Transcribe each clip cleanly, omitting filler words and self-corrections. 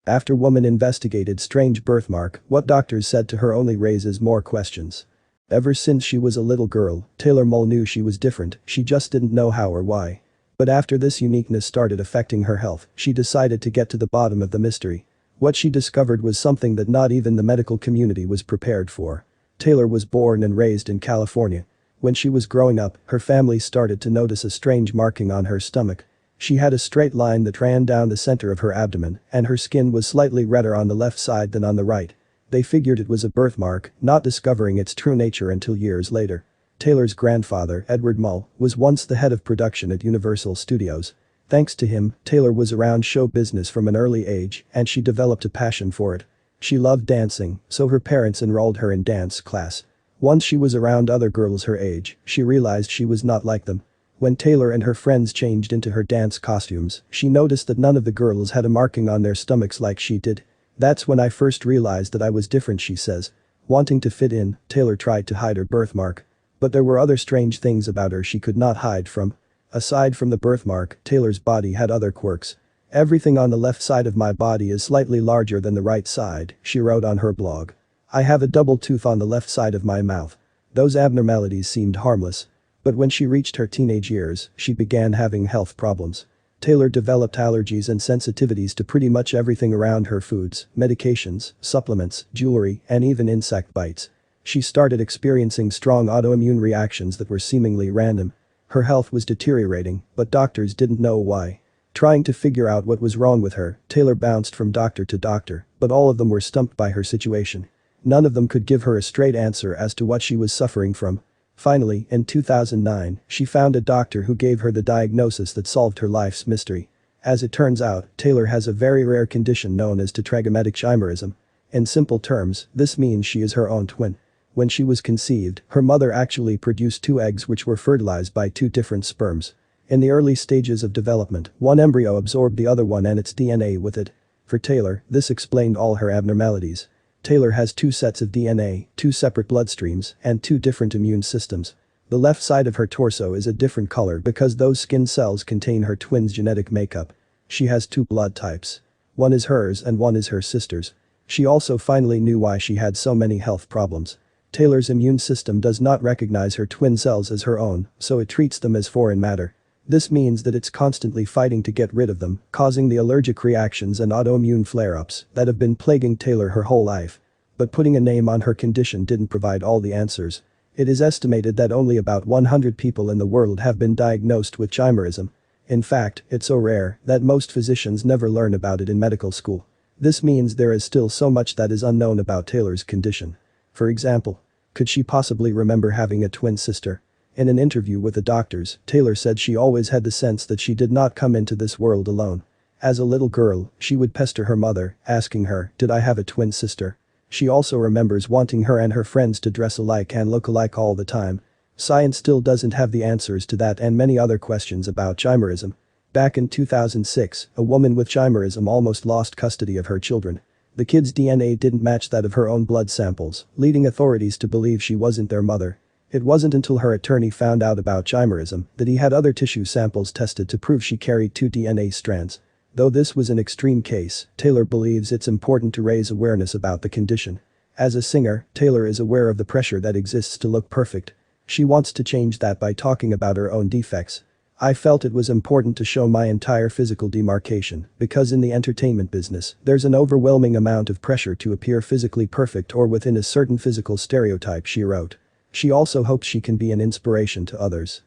After woman investigated strange birthmark, what doctors said to her only raises more questions. Ever since she was a little girl, Taylor Muhl knew she was different, she just didn't know how or why. But after this uniqueness started affecting her health, she decided to get to the bottom of the mystery. What she discovered was something that not even the medical community was prepared for. Taylor was born and raised in California. When she was growing up, her family started to notice a strange marking on her stomach. She had a straight line that ran down the center of her abdomen, and her skin was slightly redder on the left side than on the right. They figured it was a birthmark, not discovering its true nature until years later. Taylor's grandfather, Edward Muhl, was once the head of production at Universal Studios. Thanks to him, Taylor was around show business from an early age, and she developed a passion for it. She loved dancing, so her parents enrolled her in dance class. Once she was around other girls her age, she realized she was not like them. When Taylor and her friends changed into her dance costumes, she noticed that none of the girls had a marking on their stomachs like she did. "That's when I first realized that I was different," she says. Wanting to fit in, Taylor tried to hide her birthmark. But there were other strange things about her she could not hide from. Aside from the birthmark, Taylor's body had other quirks. "Everything on the left side of my body is slightly larger than the right side," she wrote on her blog. "I have a double tooth on the left side of my mouth." Those abnormalities seemed harmless. But when she reached her teenage years, she began having health problems. Taylor developed allergies and sensitivities to pretty much everything around her: foods, medications, supplements, jewelry, and even insect bites. She started experiencing strong autoimmune reactions that were seemingly random. Her health was deteriorating, but doctors didn't know why. Trying to figure out what was wrong with her, Taylor bounced from doctor to doctor, but all of them were stumped by her situation. None of them could give her a straight answer as to what she was suffering from. Finally, in 2009, she found a doctor who gave her the diagnosis that solved her life's mystery. As it turns out, Taylor has a very rare condition known as tetragrammatic chimerism. In simple terms, this means she is her own twin. When she was conceived, her mother actually produced 2 eggs which were fertilized by 2 different sperms. In the early stages of development, one embryo absorbed the other one and its DNA with it. For Taylor, this explained all her abnormalities. Taylor has 2 sets of DNA, 2 separate bloodstreams, and 2 different immune systems. The left side of her torso is a different color because those skin cells contain her twin's genetic makeup. She has 2 blood types. One is hers and one is her sister's. She also finally knew why she had so many health problems. Taylor's immune system does not recognize her twin cells as her own, so it treats them as foreign matter. This means that it's constantly fighting to get rid of them, causing the allergic reactions and autoimmune flare-ups that have been plaguing Taylor her whole life. But putting a name on her condition didn't provide all the answers. It is estimated that only about 100 people in the world have been diagnosed with chimerism. In fact, it's so rare that most physicians never learn about it in medical school. This means there is still so much that is unknown about Taylor's condition. For example, could she possibly remember having a twin sister? In an interview with the doctors, Taylor said she always had the sense that she did not come into this world alone. As a little girl, she would pester her mother, asking her, "Did I have a twin sister?" She also remembers wanting her and her friends to dress alike and look alike all the time. Science still doesn't have the answers to that and many other questions about chimerism. Back in 2006, a woman with chimerism almost lost custody of her children. The kids' DNA didn't match that of her own blood samples, leading authorities to believe she wasn't their mother. It wasn't until her attorney found out about chimerism that he had other tissue samples tested to prove she carried 2 DNA strands. Though this was an extreme case, Taylor believes it's important to raise awareness about the condition. As a singer, Taylor is aware of the pressure that exists to look perfect. She wants to change that by talking about her own defects. "I felt it was important to show my entire physical demarcation because in the entertainment business, there's an overwhelming amount of pressure to appear physically perfect or within a certain physical stereotype," she wrote. She also hopes she can be an inspiration to others.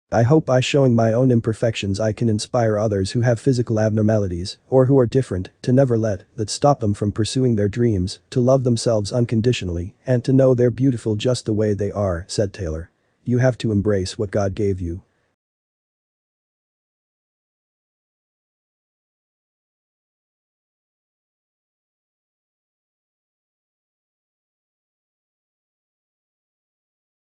"I hope by showing my own imperfections I can inspire others who have physical abnormalities or who are different to never let that stop them from pursuing their dreams, to love themselves unconditionally, and to know they're beautiful just the way they are," said Taylor. "You have to embrace what God gave you."